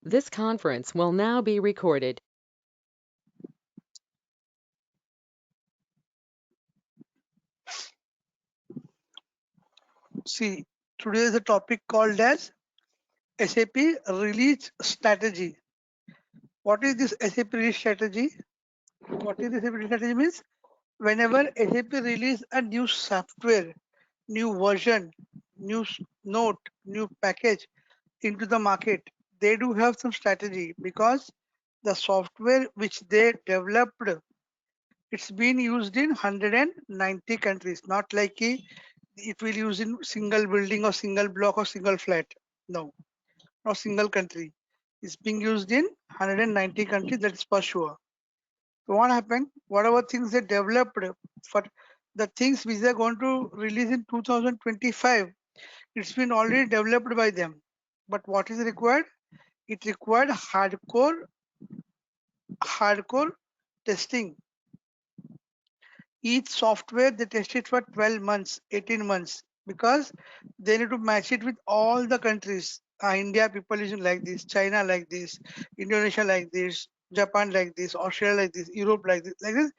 This conference will now be recorded. See, today is a topic called as SAP Release Strategy. What is this SAP Release Strategy? What is this SAP Release Strategy means? Whenever SAP release a new software, new version, new note, new package into the market, they do have some strategy because the software which they developed, it's been used in 190 countries, not like it will use in single building or single block or single flat. No, not single country. It's being used in 190 countries, that is for sure. So what happened? Whatever things they developed for the things which they're going to release in 2025, it's been already developed by them. But what is required? It required hardcore testing. Each software they test it for 12 months, 18 months, because they need to match it with all the countries. India people using like this, China like this, Indonesia like this, Japan like this, Australia like this, Europe like this, like this.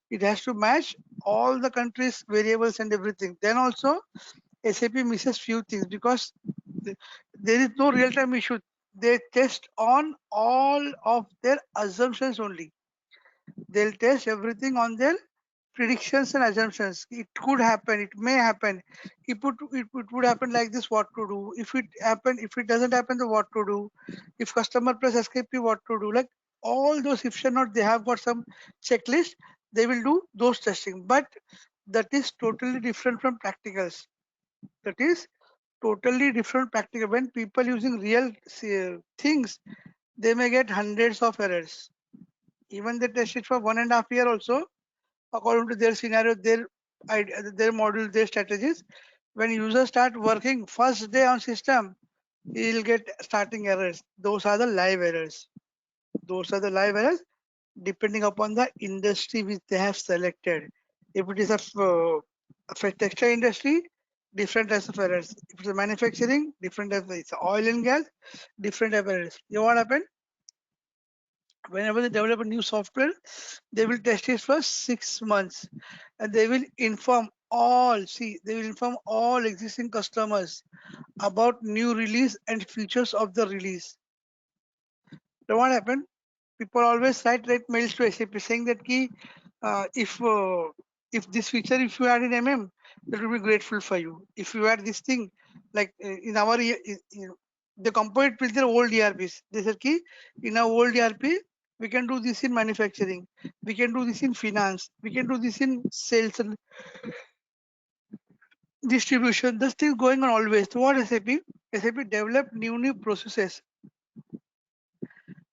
It has to match all the countries, variables and everything. Then also SAP misses few things because there is no real-time issue. They test on all of their assumptions only. They'll test everything on their predictions and assumptions. It could happen, it may happen. It would happen like this, what to do? If it doesn't happen, then what to do? If customer press escape, what to do? Like all those if or not, they have got some checklist. They will do those testing, but that is totally different from practicals. That is totally different practical. When people using real things, they may get hundreds of errors. Even they test it for 1.5 years also, according to their scenario, their idea, their model, their strategies. When users start working first day on system, he'll get starting errors. Those are the live errors. Those are the live errors depending upon the industry which they have selected. If it is a textile industry, different types of errors. If it's a manufacturing, different types. It's oil and gas, different type of errors. You know what happened? Whenever they develop a new software, they will test it for 6 months and they will inform all existing customers about new release and features of the release. So what happened? People always write mails to SAP saying that uh, if uh, if this feature if you add in that will be grateful for you. If you add this thing, like in our they compare it with their old ERPs. They said ki in our old ERP we can do this in manufacturing, we can do this in finance, we can do this in sales and distribution. This thing going on always. So what SAP? SAP develop new processes.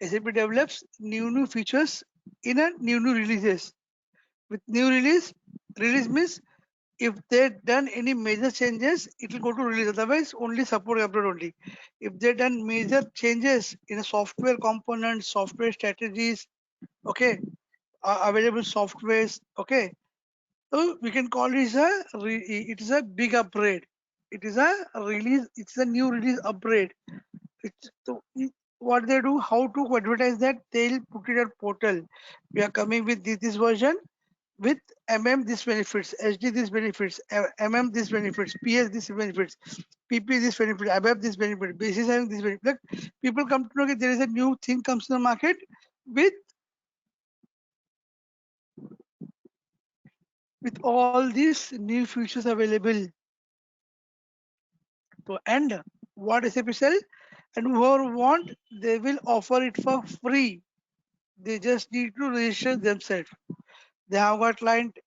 SAP develops new features in a new releases. With new release means if they done any major changes, it will go to release. Otherwise, only support upload only. If they done major changes in a software component, software strategies, okay, available softwares, okay. So we can call it it is a big upgrade. It is a release. It's a new release upgrade. What they do, how to advertise that, they'll put it at portal. We are coming with this version with this benefits, HD this benefits, this benefits, PS this benefits, PP this benefit, ABAP this benefit, basis having this benefit. Like, people come to know that there is a new thing comes to the market with all these new features available. So and what SAP sell, and whoever want, they will offer it for free. They just need to register themselves. They have got client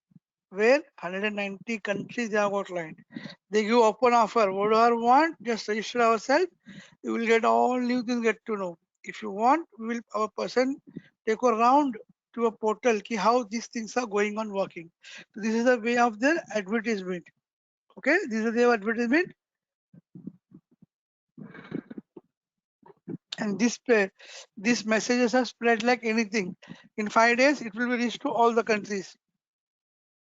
where 190 countries they have got client. They give open offer. Whatever want, just register ourselves. You will get all new things get to know. If you want, we will our person take a round to a portal ki how these things are going on working. So this is the way of their advertisement. Okay, this is their advertisement, and these messages are spread like anything. In 5 days, it will be reached to all the countries.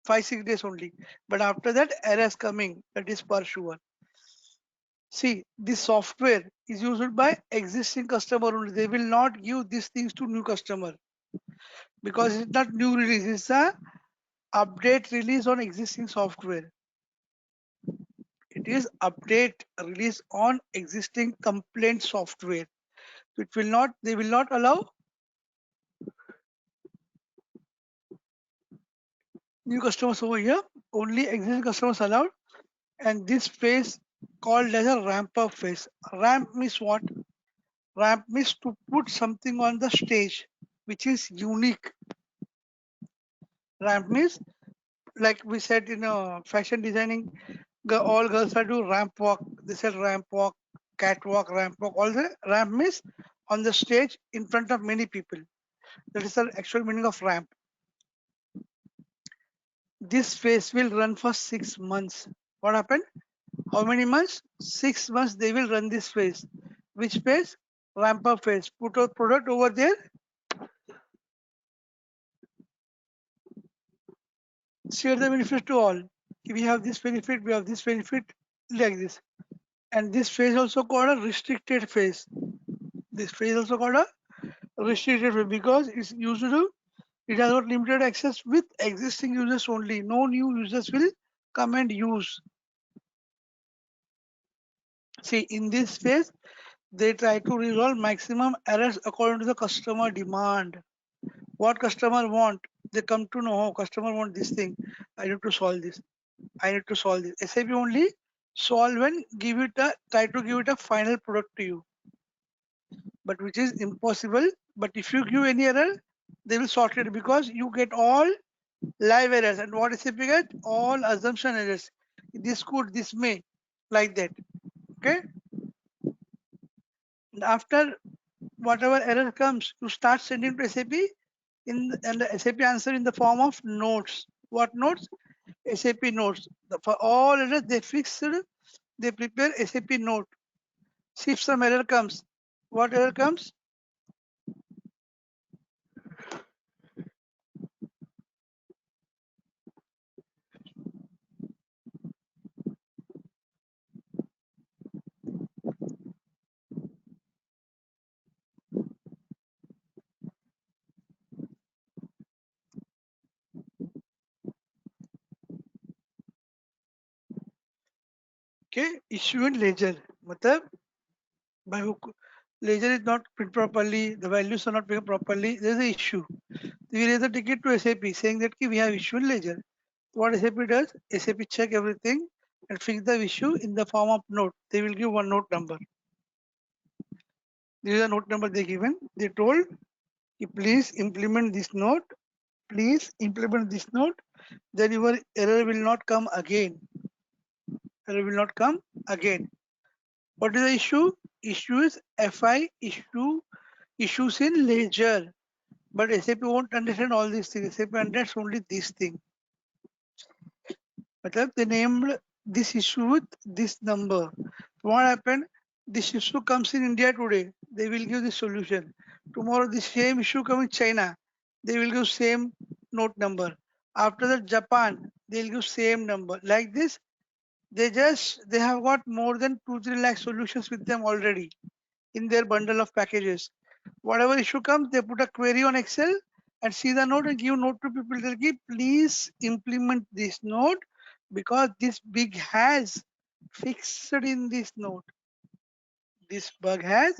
5 6 days only. But after that, errors coming. That is for sure. See, this software is used by existing customer only. They will not give these things to new customer because it's not new release. It's a update release on existing software. It is update release on existing complaint software. It will not. They will not allow new customers over here. Only existing customers allowed. And this phase called as a ramp up phase. Ramp means what? Ramp means to put something on the stage which is unique. Ramp means, like we said in fashion designing, all girls are do ramp walk. They said ramp walk, catwalk, ramp walk. All the ramp means on the stage in front of many people. That is the actual meaning of ramp. This phase will run for 6 months. What happened? How many months? 6 months they will run this phase. Which phase? Ramp up phase. Put a product over there. Share the benefit to all. We have this benefit, we have this benefit, like this. And this phase also called a restricted phase. This phase also called a restricted phase because it's used to, it has got limited access with existing users only. No new users will come and use. See, in this phase, they try to resolve maximum errors according to the customer demand. What customer want, they come to know, oh, customer want this thing. I need to solve this. I need to solve this. SAP only solve and give it a, try to give it a final product to you, but which is impossible. But if you give any error, they will sort it because you get all live errors. And what SAP get? All assumption errors. This could, this may, like that. Okay. And after whatever error comes, you start sending to SAP and the SAP answer in the form of notes. What notes? SAP notes. For all errors they fixed, they prepare SAP note. See if some error comes. What error comes? Okay, issue in ledger. Matlab, by hook, ledger is not print properly, the values are not print properly, there is an issue. We raise a ticket to SAP saying that we have issue in ledger. What SAP does, SAP check everything and fix the issue in the form of note. They will give one note number. This is a note number they given. They told, please implement this note. Please implement this note. Then your error will not come again. Error will not come again. What is the issue? Issue is FI issues in ledger. But SAP won't understand all these things. SAP understands only this thing. Matlab they named this issue with this number. What happened? This issue comes in India today. They will give the solution. Tomorrow the same issue comes in China. They will give same note number. After that Japan, they'll give same number. Like this, they have got more than 2-3 lakh solutions with them already in their bundle of packages. Whatever issue comes, they put a query on Excel and see the note and give note to people. They'll give, please implement this note because this bug has fixed in this note. This bug has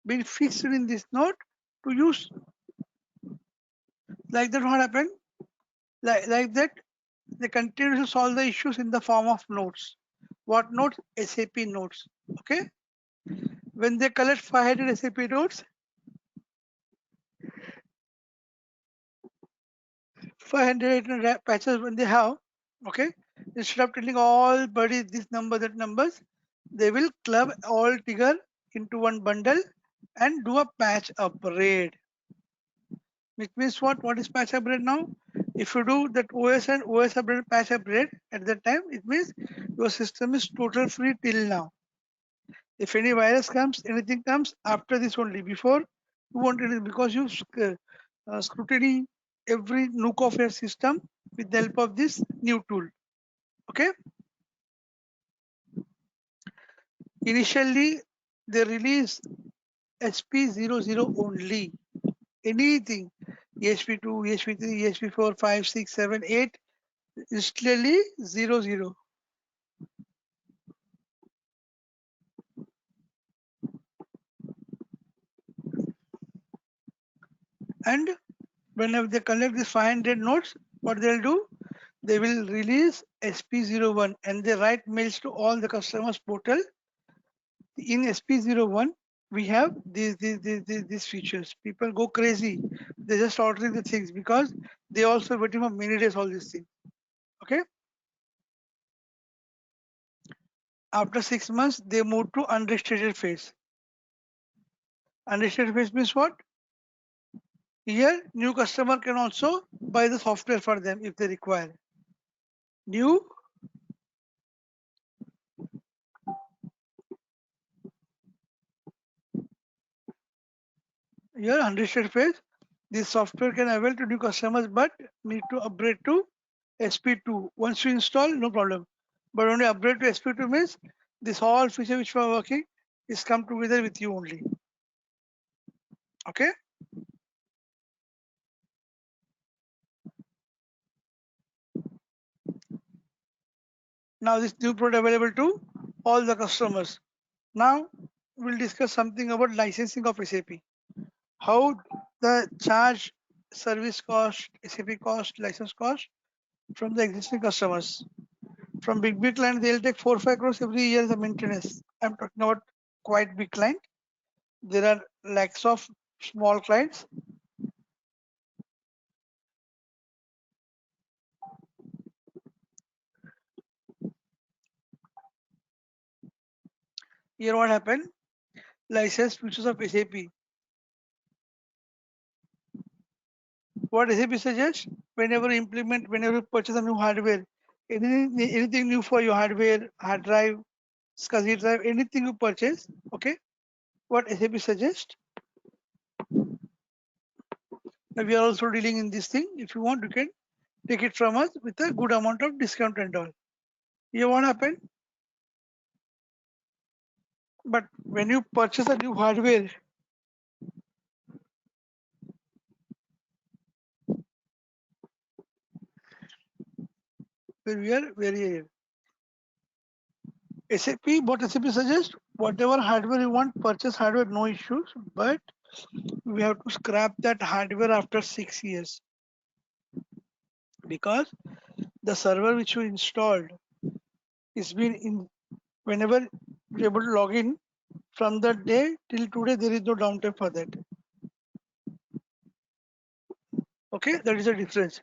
been fixed in this note to use. Like that, what happened? Like that, they continue to solve the issues in the form of notes. What notes? SAP notes. Okay. When they collect 500 SAP notes, 500 patches when they have, okay, instead of telling all buddies this number, that numbers, they will club all together into one bundle and do a patch upgrade. Which means what? What is patch upgrade now? If you do that OS and OS upgrade, patch upgrade at that time, it means your system is total free till now. If any virus comes, anything comes after this only. Before you want it because you scrutiny every nook of your system with the help of this new tool. Okay. Initially, they release SP00 only. Anything ESP2, ESP3, ESP4, 5, 6, 7, 8 is clearly 00. And whenever they collect the 500 notes, what they'll do? They will release SP01 and they write mails to all the customers portal. In SP01, we have these features. People go crazy. They just ordering the things because they also waiting for many days all these things. Okay. After 6 months, they move to unrestricted phase. Unrestricted phase means what? Here, new customer can also buy the software for them if they require. New, here unrestricted phase, this software can avail to new customers but need to upgrade to SP2. Once you install, no problem. But only upgrade to SP2 means this all feature which we are working is come together with you only. Okay. Now this new product available to all the customers. Now we'll discuss something about licensing of SAP. How the charge service cost, SAP cost, license cost from the existing customers. From big client, they'll take 4 5 crores every year as a maintenance. I'm talking about quite big client. There are lakhs of small clients. Here what happened? License features of SAP. What SAP suggests, whenever you implement, whenever you purchase a new hardware, anything new for your hardware, hard drive, SCSI drive, anything you purchase, okay? What SAP suggests, we are also dealing in this thing. If you want, you can take it from us with a good amount of discount and all. Here what happened? But when you purchase a new hardware, we are very SAP, what SAP suggests, whatever hardware you want, purchase hardware, no issues, but we have to scrap that hardware after 6 years because the server which you installed is been in whenever you're able to log in from that day till today, there is no downtime for that. Okay, that is the difference.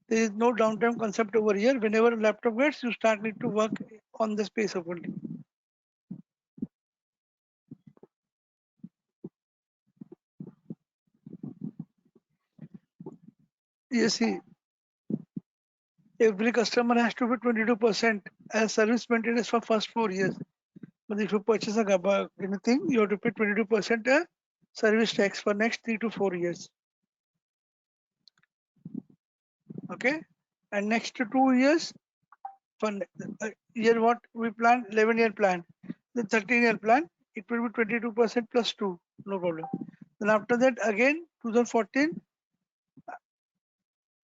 There is no downtime concept over here. Whenever laptop gets, you start need to work on the space of only. You see, every customer has to pay 22% as service maintenance for first 4 years. But if you purchase anything, you have to pay 22% service tax for next 3 to 4 years. Okay, and next 2 years for year what we plan 11-year plan, the 13-year plan it will be 22% plus 2, no problem. Then after that again 2014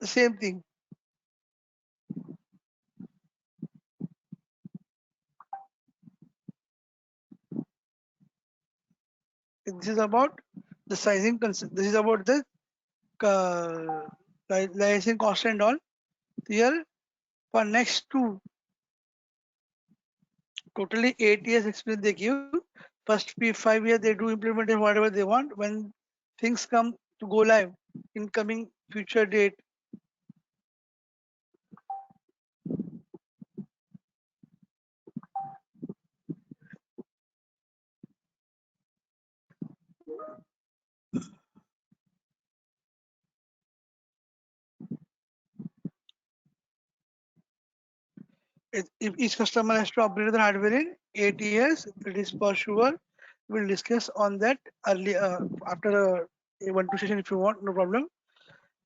the same thing. This is about the sizing concept. This is about the licensing cost and all. Here for next two, totally 8 years experience they give. First 5 years they do implement whatever they want. When things come to go live in coming future date, if each customer has to upgrade the hardware in 8 years, it is for sure. We'll discuss on that early after a 1 2 session if you want, no problem.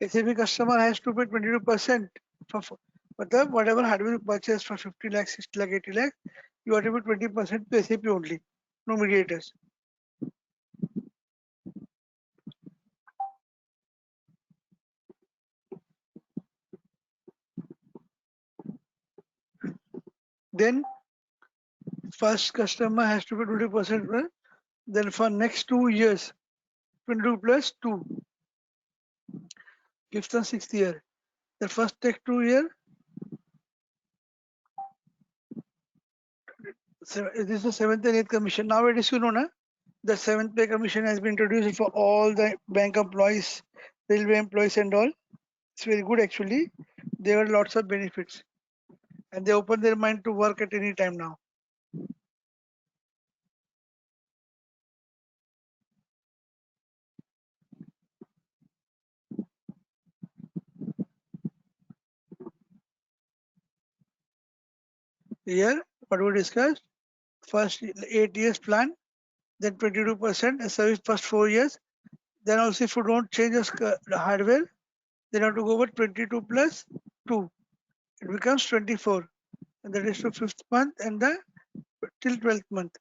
SAP customer has to pay 22% for whatever hardware you purchase for 50 lakhs, 60 lakh, 80 lakh, you attribute 20% to SAP only, no mediators. Then first customer has to pay 20%, right? Then for next 2 years, 22 plus 2, fifth and sixth year. The first take 2 year, this is the seventh and eighth commission. Nowadays, you know, na, the seventh pay commission has been introduced for all the bank employees, railway employees, and all. It's very good actually. There are lots of benefits, and they open their mind to work at any time now. Here, what we discussed, first 8 years plan, then 22% as service first 4 years. Then also if you don't change the hardware, then you have to go over 22 plus 2. It becomes 24. And that is to fifth month and the till 12th month.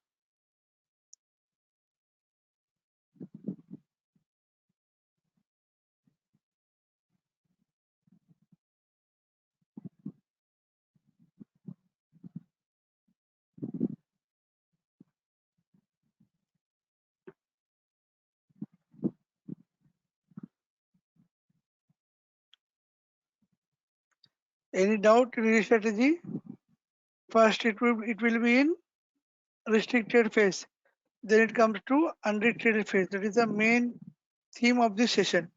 Any doubt in this strategy? First it will be in restricted phase. Then it comes to unrestricted phase. That is the main theme of this session.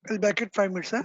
I'll back at 5 minutes. Huh?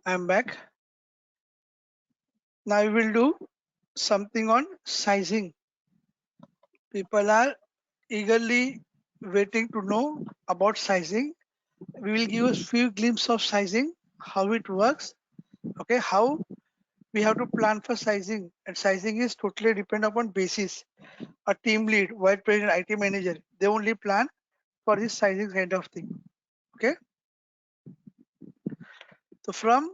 I'm back. Now we will do something on sizing. People are eagerly waiting to know about sizing. We will give a few glimpses of sizing, how it works, okay, how we have to plan for sizing. And sizing is totally depend upon basis. A team lead, vice president, IT manager, they only plan for this sizing kind of thing. Okay. So from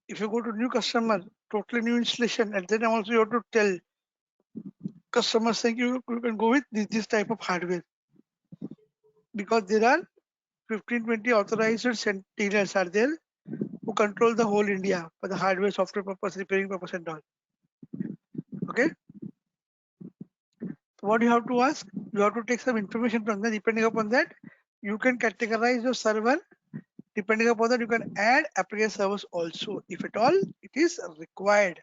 if you go to new customer, totally new installation, and then also you have to tell customers saying you can go with this type of hardware because there are 15, 20 authorized centers are there who control the whole India for the hardware, software purpose, repairing purpose and all. Okay. So what you have to ask, you have to take some information from them. Depending upon that, you can categorize your server. Depending upon that, you can add application servers also, if at all it is required.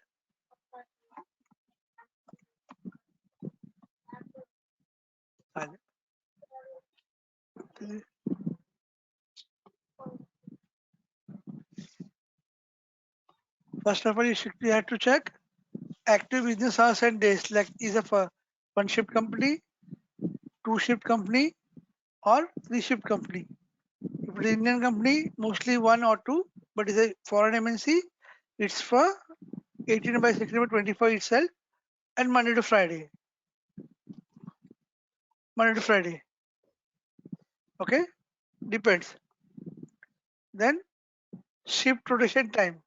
First of all, you have to check active business hours and days, like is a one shift company, two shift company, or three shift company. If it is Indian company, mostly one or two, but it's a foreign MNC, it's for 18 by 16 by 24 itself and Monday to Friday. Monday to Friday. Okay, depends. Then shift rotation time.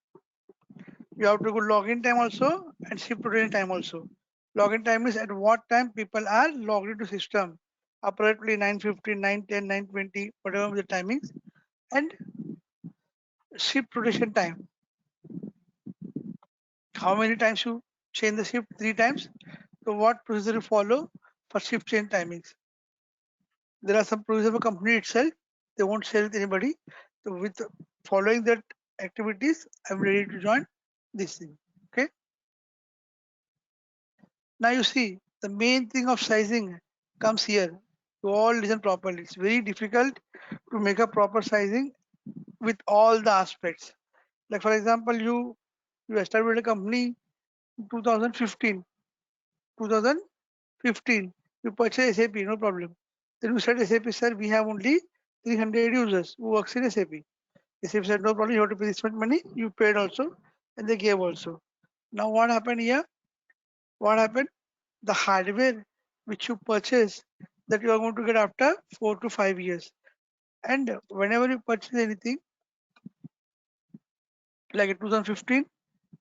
You have to go login time also and shift rotation time also. Login time is at what time people are logged into system. approximately 9:15, 9:10, 9:20, whatever the timings, and ship rotation time. How many times you change the shift? 3 times. So what procedure you follow for shift change timings? There are some procedure for company itself. They won't share with anybody. So with following that activities, I'm ready to join this thing. Okay. Now you see the main thing of sizing comes here. You all listen properly. It's very difficult to make a proper sizing with all the aspects. Like for example, you established a company in 2015. 2015, you purchase SAP, no problem. Then you said SAP, sir, we have only 300 users who works in SAP. SAP said, no problem, you have to pay this much money. You paid also, and they gave also. Now what happened here? What happened? The hardware which you purchase that you are going to get after 4 to 5 years. And whenever you purchase anything, like in 2015,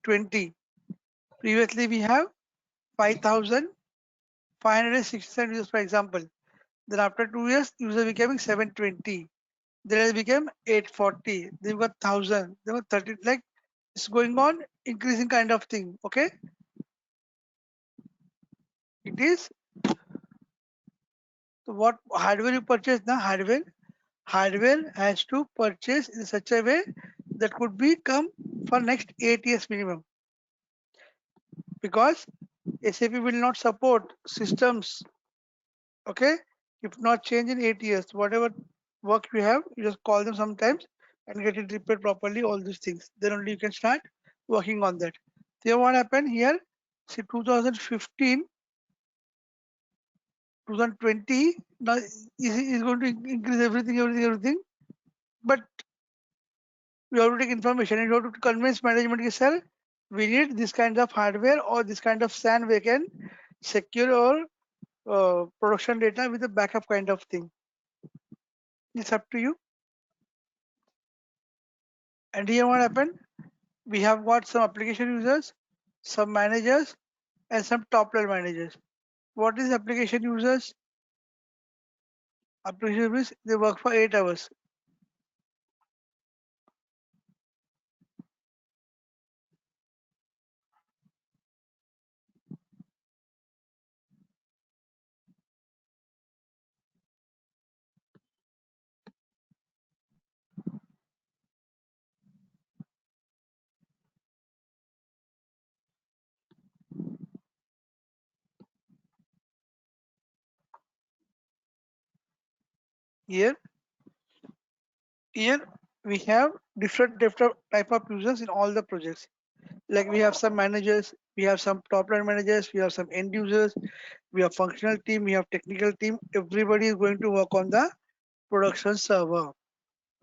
20, previously we have 5,567 users, for example. Then after 2 years, user becoming 720. Then it became 840. They've got 1,000. They got 30. Like it's going on increasing kind of thing. Okay, it is. So what hardware you purchase now? Hardware has to purchase in such a way that could be come for next 8 years minimum, because SAP will not support systems. Okay, if not change in 8 years, whatever work you have, you just call them sometimes and get it repaired properly. All these things, then only you can start working on that. Then what happened here? See 2015, 2020 now is going to increase everything. But you have to take information and you have to convince management, "Yes, sir, we need this kind of hardware or this kind of SAN we can secure our production data with a backup kind of thing." It's up to you. And here what happened? We have got some application users, some managers, and some top level managers. What is application users? Application means they work for 8 hours. Here, here we have different type of users in all the projects. Like we have some managers, we have some top line managers, we have some end users, we have functional team, we have technical team. Everybody is going to work on the production server.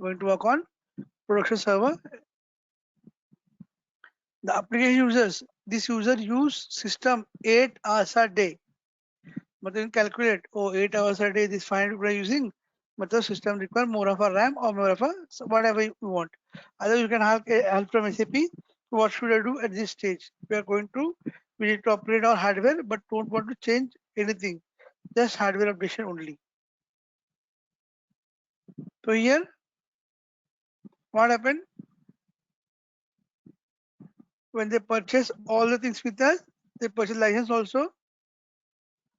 Going to work on production server. The application users, this user use system 8 hours a day. But then calculate, oh, 8 hours a day, this 500 we are using, but the system require more of a RAM or more of a so whatever you want. Either you can have help from SAP. What should I do at this stage? We need to upgrade our hardware, but don't want to change anything. Just hardware updation only. So here, what happened? When they purchase all the things with us, they purchase license also.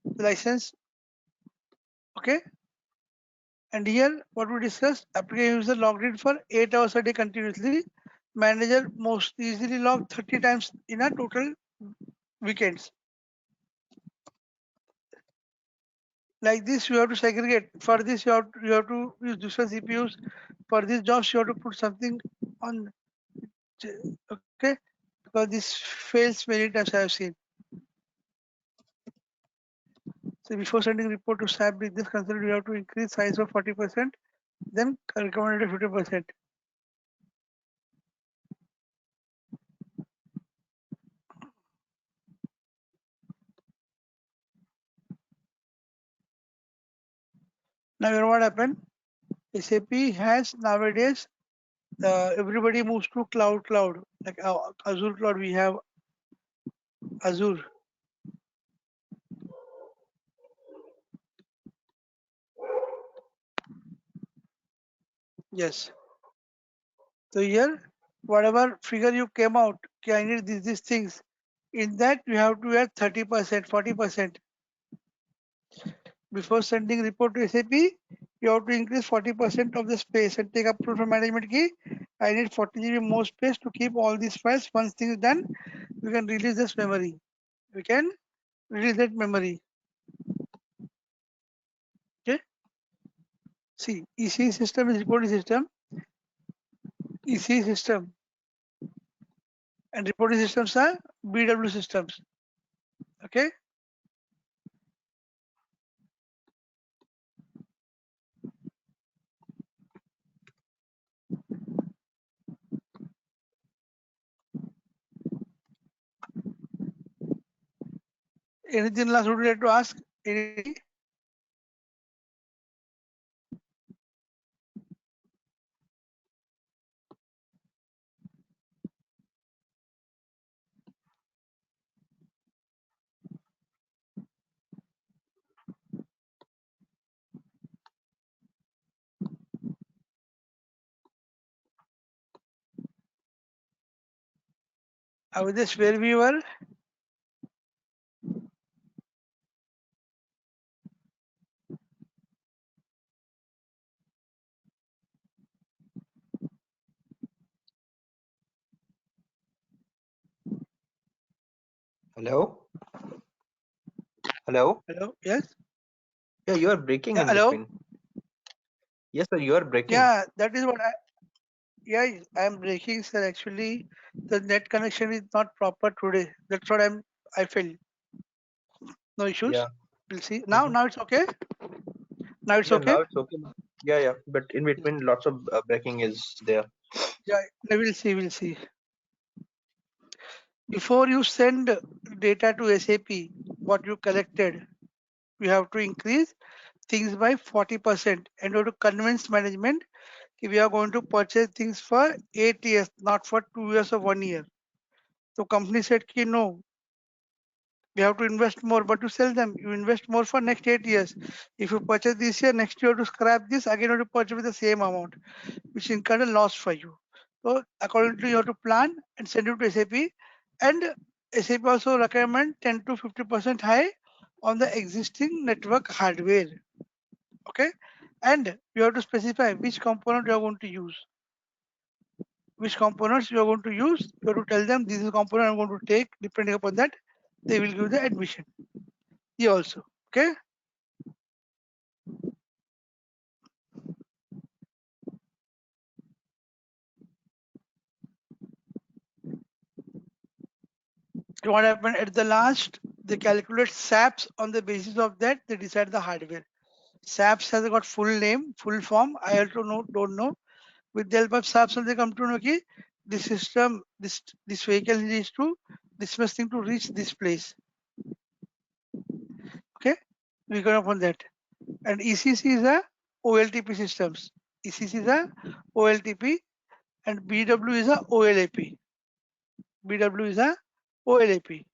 The license, okay. And here, what we discussed, application user logged in for 8 hours a day continuously. Manager most easily log 30 times in a total weekends. Like this, you have to segregate. For this, you have to use different CPUs. For these jobs, you have to put something on. Okay, because this fails many times. I have seen. So before sending report to SAP business consultant, you have to increase size by 40%. Then recommended 50%. Now, you know what happened? SAP has nowadays everybody moves to cloud. Like Azure cloud, we have Azure. Yes. So here, whatever figure you came out, okay, I need these things. In that, you have to add 30%, 40%. Before sending report to SAP, you have to increase 40% of the space and take approval from management key. I need 40 GB more space to keep all these files. Once things is done, we can release this memory. We can release that memory. Okay. See, EC system is reporting system, EC system, and reporting systems are BW systems. Okay. Anything last would you like to ask? Any? I was just where we were. Hello? Hello? Hello. Yes. Yeah, you are breaking Yeah. in Hello. between. Yes, sir, you are breaking. Yeah. That is what I. Yeah. I'm breaking, sir. Actually, the net connection is not proper today. That's what I feel. No issues. Yeah. We'll see. Now. Hmm. Now it's okay. Now it's Yeah, okay. now it's okay. Yeah, yeah. But in Yes. between, lots of breaking is there. Yeah. We'll see. We'll see. Before you send data to SAP, what you collected, you have to increase things by 40%, and you have to convince management that we are going to purchase things for 8 years, not for 2 years or 1 year. So company said, "Ki no, we have to invest more." But to sell them, you invest more for next 8 years. If you purchase this year, next year to scrap this, again you have to purchase with the same amount, which incurred a loss for you. So according to you have to plan and send it to SAP, and SAP also recommend 10 to 50% high on the existing network hardware. Okay, and you have to specify which component you are going to use, which components you are going to use. You have to tell them this is the component I'm going to take. Depending upon that, they will give the admission. You also. Okay. So what happened at the last? They calculate SAPs on the basis of that. They decide the hardware. SAPs has got full name, full form. I also don't know. With the help of SAPs, they come to know okay, this system, this vehicle needs to this much thing to reach this place. Okay, we go upon that. And ECC is a OLTP systems. ECC is a OLTP, and BW is a OLAP. BW is a OLAP.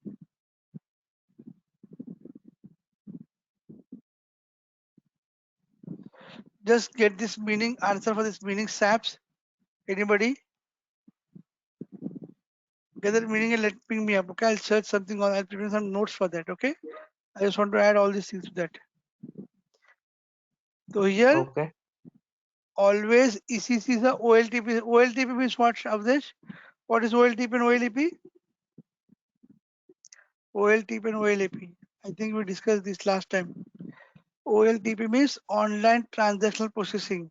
Just get this meaning, answer for this meaning SAPs. Anybody? Get that meaning and let ping me up. Okay, I'll search something on. I'll prepare some notes for that. Okay, I just want to add all these things to that. So here, Okay. always ECC is a OLTP. OLTP means what, Avdesh? What is OLTP and OLAP? OLTP and OLAP. I think we discussed this last time. OLTP means online transactional processing.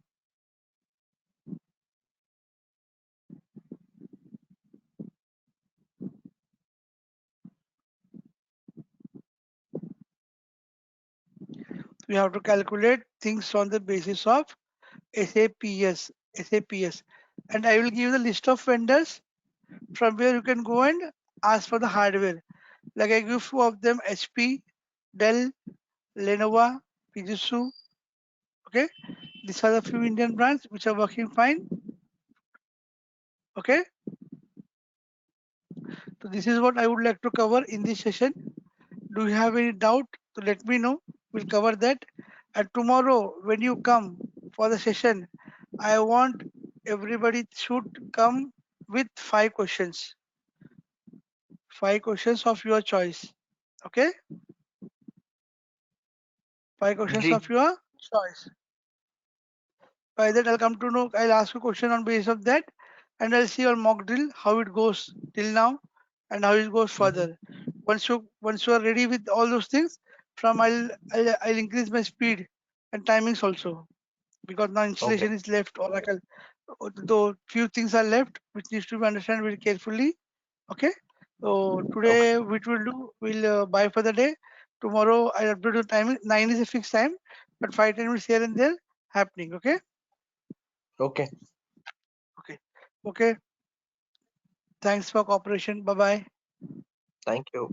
We have to calculate things on the basis of SAPS. SAPS. And I will give you the list of vendors from where you can go and ask for the hardware. Like I give few of them: HP, Dell, Lenovo, Fujitsu. Okay, these are the few Indian brands which are working fine. Okay, so this is what I would like to cover in this session. Do you have any doubt? So let me know. We'll cover that. And tomorrow, when you come for the session, I want everybody should come with 5 questions. 5 questions of your choice. Okay? 5 questions Ji. of your choice. By that, I'll come to know. I'll ask you a question on basis of that, and I'll see your mock drill how it goes till now, and how it goes Mhm. further. Once you are ready with all those things, from I'll increase my speed and timings also, because now Okay. installation is left, Oracle. Though few things are left which needs to be understood very carefully. Okay. So Okay. today, which we'll do, we'll buy for the day. Tomorrow, I'll update the timing. 9 is a fixed time, but 5-10 minutes here and there happening. Okay. Okay. Okay. Okay. Thanks for cooperation. Bye bye. Thank you.